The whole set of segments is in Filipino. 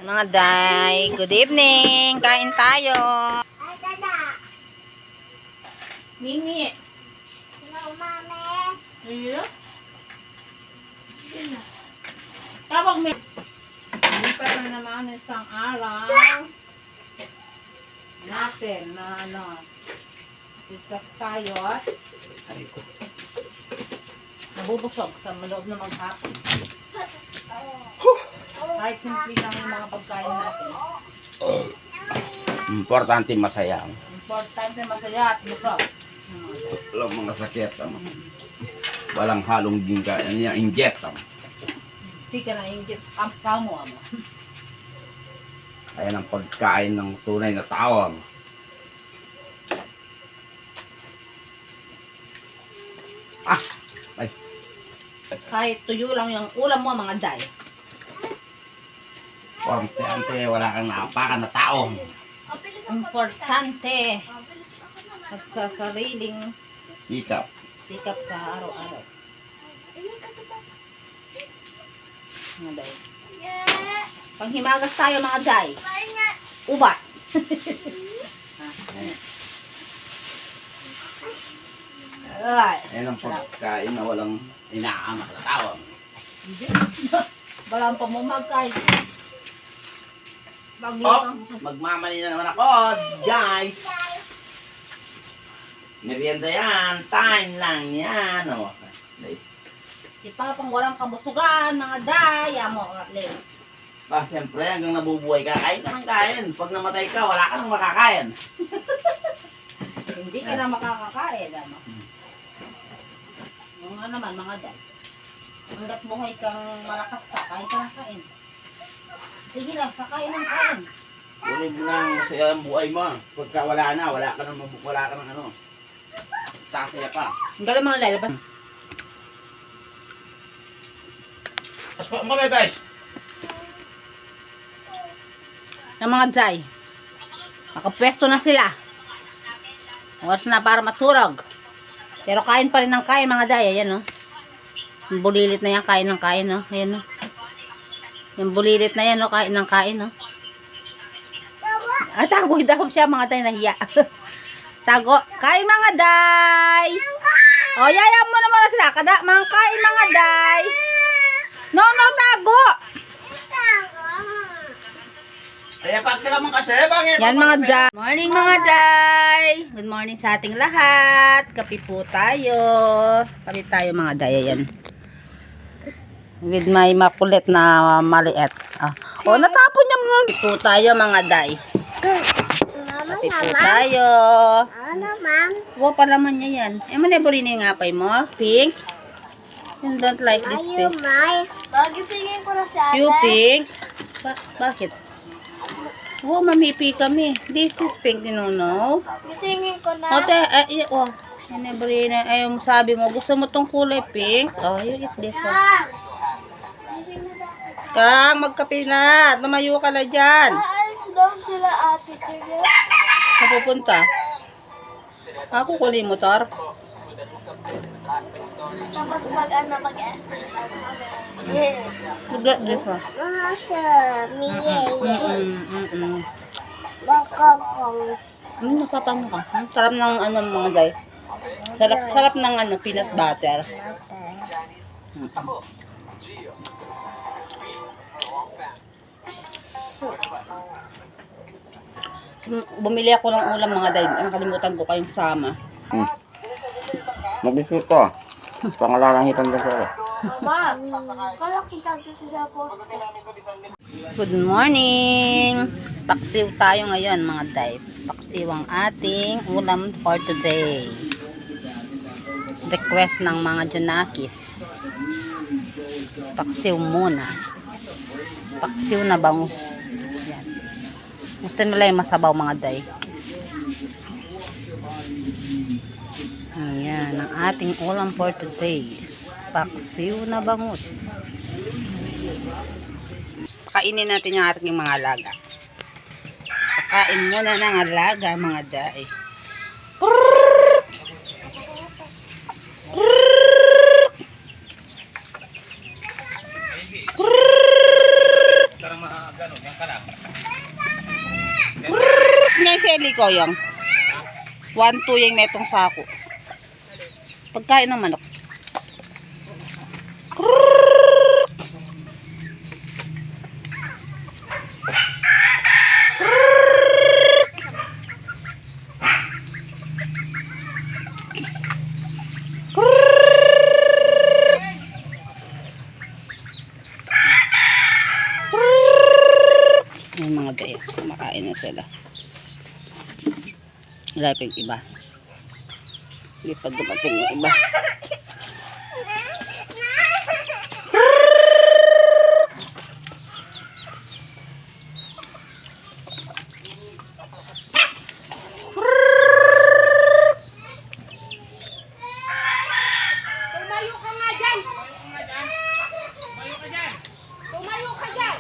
Mga day, good evening. Kain tayo. Mimi. No, mami. Iya. Tawag mi. Hindi pa na naman isang araw. Natin na isak tayo at nabubusog sa loob na maghapon. Kahit simple lang yung mga pagkain natin. Importante masaya. Importante masaya at busog. Walang mga sakit. Walang halong ginka. Inject. Hindi ka na ingit. Kampra mo. Ayan ang pagkain ng tunay na tao. Ay. Kahit tuyo lang yung ulam mo mga day. Importante, wala kang naapakan na tao. Importante at sa sariling Sikap. sikap sa araw-araw. Mga day. Panghimagas tayo mga day. Ubat. Ay. Ayan ang pagkain na walang inaamak na tao. Balang pa mo magkain. Magmamali na naman ako, guys. Merienda yan. Time lang yan. Si Papang walang kabusugan, mga day. Amo, Siyempre, hanggang nabubuhay ka, kain ka ng kain. Pag namatay ka, wala ka nang makakain. Hindi ka na makakakain. Ano? Mga naman, mga day. Hanggat buhay kang malakas ka, kain ka ng kain. Sige lang, kakain ng kain. Kunin mo lang masaya ang buhay mo. Pagka wala na, wala ka ng ano. Sasaya pa. Ang galing mga lalabas. Tapos pa kami guys. Yung mga day. Nakapwesto na sila. Oras na para maturog. Pero kain pa rin ng kain mga day. Ayan o. Yung bulilit na yan, kain ng kain o. Ayan o. Yung bulilit na yan o, kain ng kain o. Tagoy daw siya mga day, nahiya. Tago. Kain mga day. O, yaya mo naman sila. Kada, mga kain mga day. No, tago. Kaya pag naman kasi, bangin. Yan mga day. Morning mga day. Good morning sa ating lahat. Kape po tayo. Kape tayo mga day. Ayan. With my makulit na maliit. O, natapon niya mo. Kape po tayo mga day. Kape po tayo. Ano, ma'am? Wow, palaman niya yan. Maniburin yung ngapay mo. Pink. You don't like this pink. May. Bagisingin ko na si ate. You pink. Bakit? Oh, mamipi kami. This is pink, you know. Gisingin ko na. Ote, maniburin na. Ay, sabi mo, gusto mo tong kulay pink? Oh, you eat this one. Kang, magkape na. Lumayo ka na dyan. Aalis daw sila ate. Sige. Napupunta. Ako kunin motor. Tapos pag mag-ask. Good, this one. Mga siya. Baka kong. Napapang ka. Sarap ng mga guys. Sarap ng peanut butter. Bumili ako ng ulam mga day. Nakalimutan ko kayong sama. Mag-isip ko. Pangalalangitan ka sa'yo. Mama, kala kita sila po. Good morning! Paksiw tayo ngayon mga day. Paksiw ang ating ulam for today. Request ng mga Junakis. Paksiw muna. Paksiw na bangus. Yan. Gusto nila yung masabaw mga day. Ayan, ang ating ulam for today. Paksiw na bangus. Pakainin natin yung ating mga alaga. Pakain muna ng alaga mga day. Ngayon seli ko yung 1-2 yung netong sako. Pagkain ng manok. Yung mga daya, kumakain na sila. Wala pa yung iba. Hindi pa dumating yung iba. Tumayo ka nga dyan! Tumayo ka dyan!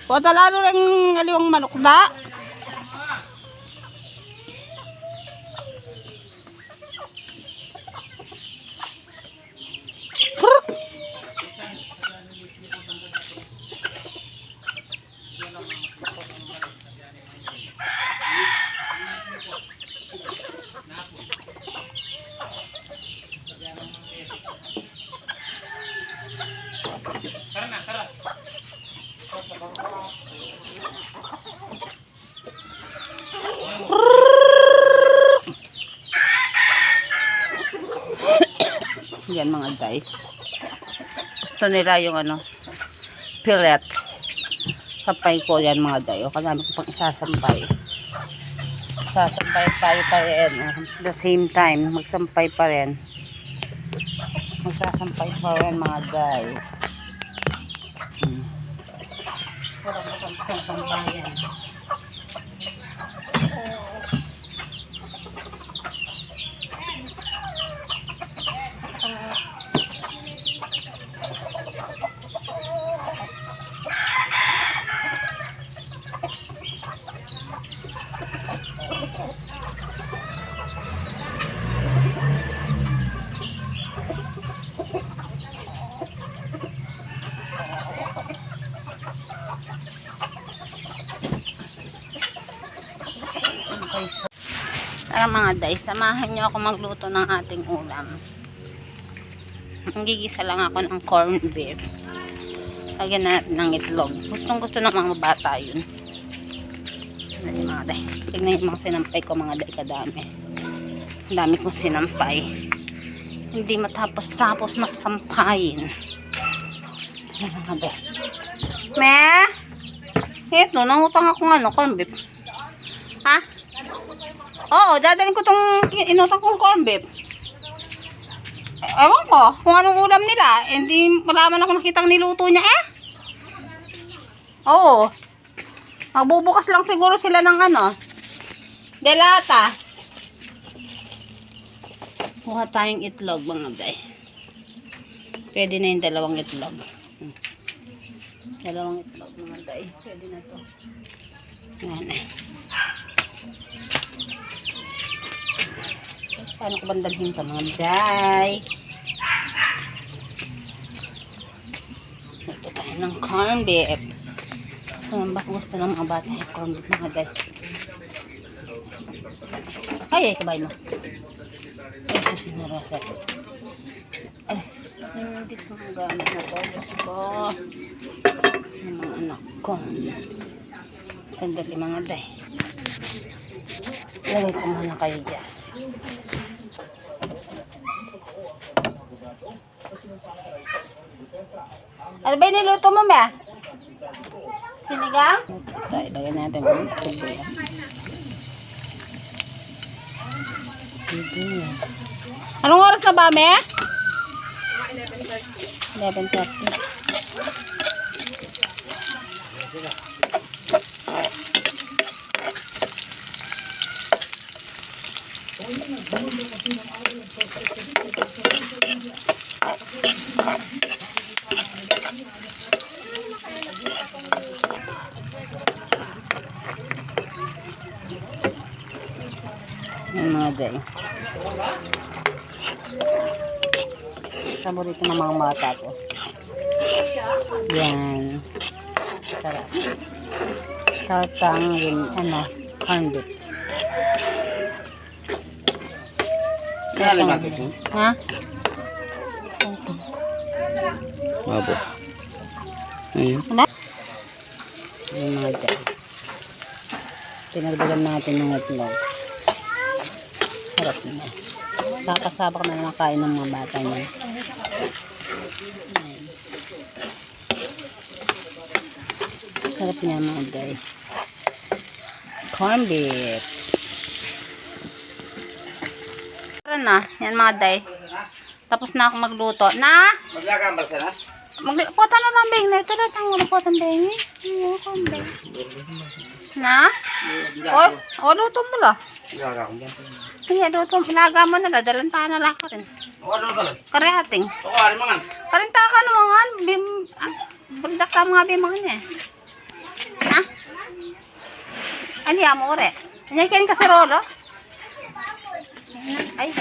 O talalo rin aliwang manok da. Yan mga day. Gusto nila yung ano, fillet. Sampay ko yan mga day. O kadami ko pang isasampay. Sasampay tayo pa rin. At the same time, magsampay pa rin. Magsasampay pa rin mga day. Parang magsasampayan. Tara mga day, samahan nyo ako magluto ng ating ulam. Gigisa lang ako ng corned beef. Lagyan natin ng itlog. Gustong gusto ng mga bata yun. Dali mga day. Tignan yung mga sinampay ko mga day, kadami. Ang dami kong sinampay. Hindi matapos-tapos magsampayin. Ayan mga day. Me? Ito, nangutang ako ng corned beef. Ha? Oo, dadalhin ko tong inutang kong corned beef. Ewan ko, kung anong ulam nila. Hindi, wala man ako nakitang niluto niya eh. Oo. Magbubukas lang siguro sila ng ano, delata. Kuha tayong itlog mga day. Pwede na yung dalawang itlog. Dalawang itlog mga day. Pwede na to. Yan eh. Paano ko bandalhin ka mga day? Ito tayo ng corned beef. Saan ba gusto ng mga bata yung corned beef mga day? Ay, kabay mo. Ay, sinarasa. Ay, hindi ko ang gamit na to. Diyos ko. Ang mga anak ko. Sandali mga day. Lagay ko muna kayo dyan. Ano ba yung niluto mo, Mea? Sinigang? Tayo, lagyan natin ang tubig. Anong oras na ba, me? 11:30. Yung mga day. Paborito ng mga bata to. Yan. Sarap. Tartang yun, corned beef. Kaya natin siya. Ha? Mabo. Ayun. Yung mga day. Pinagdagan natin ng itlog. Sarap na. Kakasabak na naman kain ng mga bata niya. Ayan. Sarap niya mga guys. Corned beef. Tara na. Yan mga day. Tapos na ako magluto. Na! Maglaga ang balsanas? Magluto na lang bing. Ito na itang luto ang bing. Na? O, luto mo lang. Maglaga akong dyan. Iya, luto. Laga mo na lang. Dalantahan na lang ka rin. Ano ka lang? Karihating. Ako, ari mangan. Karinta ka naman. Bundak ka mga bimangan niya. Ha? Ano yan mo, ore? Ano yan kaserola? Ay.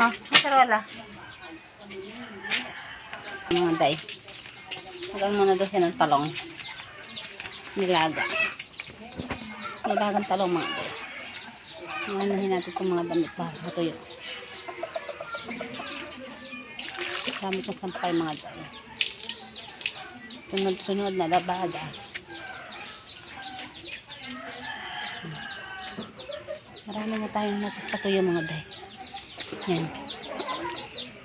Ha, kaserola. Mga day. Hanggang muna doon siya ng talong. Nilaga. Nilagang talong mga day. Ngayon natin itong mga damit pa. Ito yun. Dami kong sampay mga day. Sunod-sunod na labada. Marami na tayong natapatuyo mga day. Yan.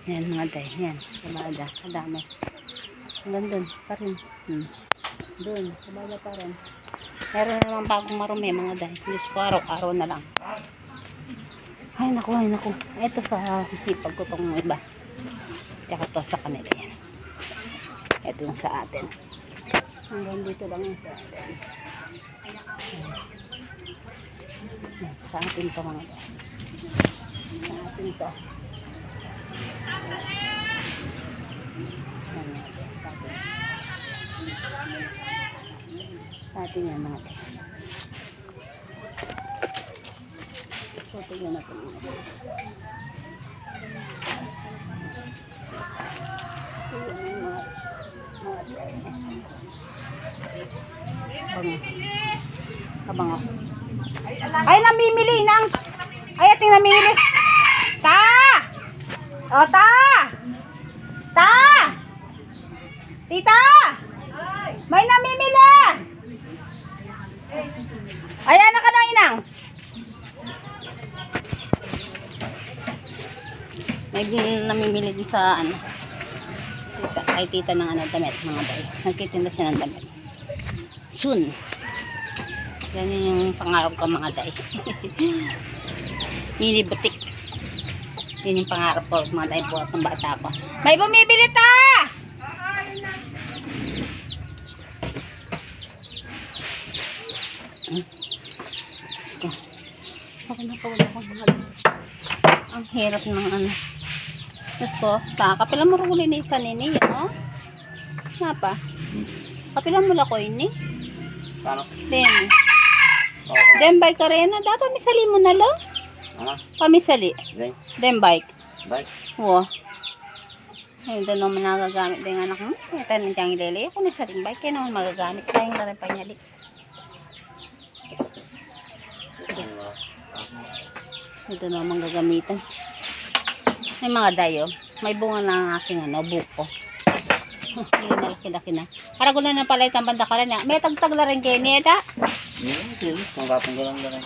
Yan mga day. Yan. Labada. Kadami. Hanggang dun. Pa rin. Dun. Labada pa rin. Meron na naman bagong marumi mga day. Diyos ko araw-araw na lang. Ay naku, ay naku. Ito sa sipag ko itong iba. Tsaka to sa kanila yan. Ito yung sa atin. Hanggang dito lang yung sa atin. Yan, sa atin to mga day. Sa atin to. Yan mga day. Sa atin yan mga day. So, tingnan natin mga day. Kabango. Ay, namimili nang. Ay, ating namimili. Ta! O, ta! Ta! Tita! May namimili! Ayan na ka na, inang. May namimili din sa ano. Tita, kay tita ng ano, damit, mga bay. Nagtitinda siya ng damit. Soon. Yan yung pangarap ko mga day. Mini butik. Yan yung pangarap ko mga day buhat ng bata ko. May bumibili ta! Ako na kawala ko mga day. Ang hirap ng ano. Gusto, kapila mo rin ni isa nini, oh. Napa? Kapila mo lang ko ini. Paano? Then. Then bike ka rin na. Dapat misali mo na lang. Ano? Pamisali. Then bike. Bike? Oo. Ayun doon naman nagagamit din anak mo. Ito nang tiyang ilili. Kung nasaling bike, kaya naman magagamit. Tayong na rin panyali. Ito naman gagamitan. May mga dayo. May bunga na ang aking ano, buko. Yung malaki-laki na. Para ko na pala itang banda ka rin. May tagtag na rin kayo niya, da? Tunggal-tunggal lang lang.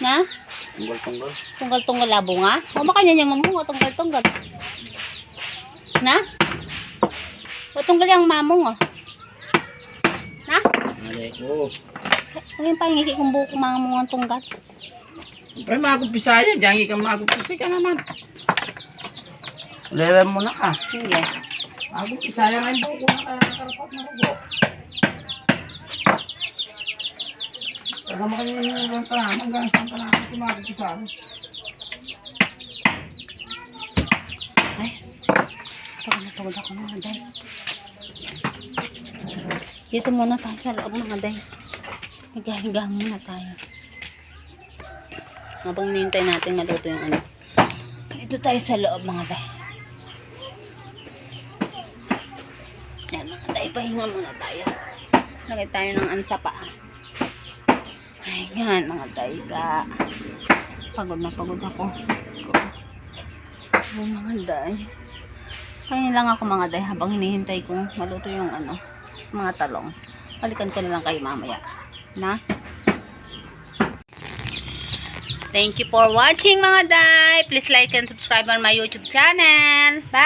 Na? Tunggal-tunggal. Tunggal-tunggal la bunga? O baka niya yung mamunga, tunggal-tunggal. Na? O tunggal yung mamong, oh. Na? Alay ko. O yung pangiki kong buko mga mungang tunggal. Siyempre, magumpisa yan. Diyan ka magumpisa ka naman. Lera mo na ka. Sige. Magumpisa yan ang buko na kaya nakarapat na rugo. Taga makaninin lang pa naman. Hanggang saan pa naman ito magumpisa. Ay. Pagod ako mga day. Dito muna tayo sa loob mga day. Higa-higa muna tayo. Habang hinihintay natin maluto yung ano. Dito tayo sa loob mga day. Yan mga day, pahinga muna tayo. Lagay tayo ng ano sa paa. Ay yan mga day ka. Pagod na pagod ako. Ay mga day. Kaya lang ako mga day habang hinihintay kong maluto yung ano, mga talong. Balikan ko na lang kayo mamaya. Na? Thank you for watching mga day. Please like and subscribe on my YouTube channel. Bye!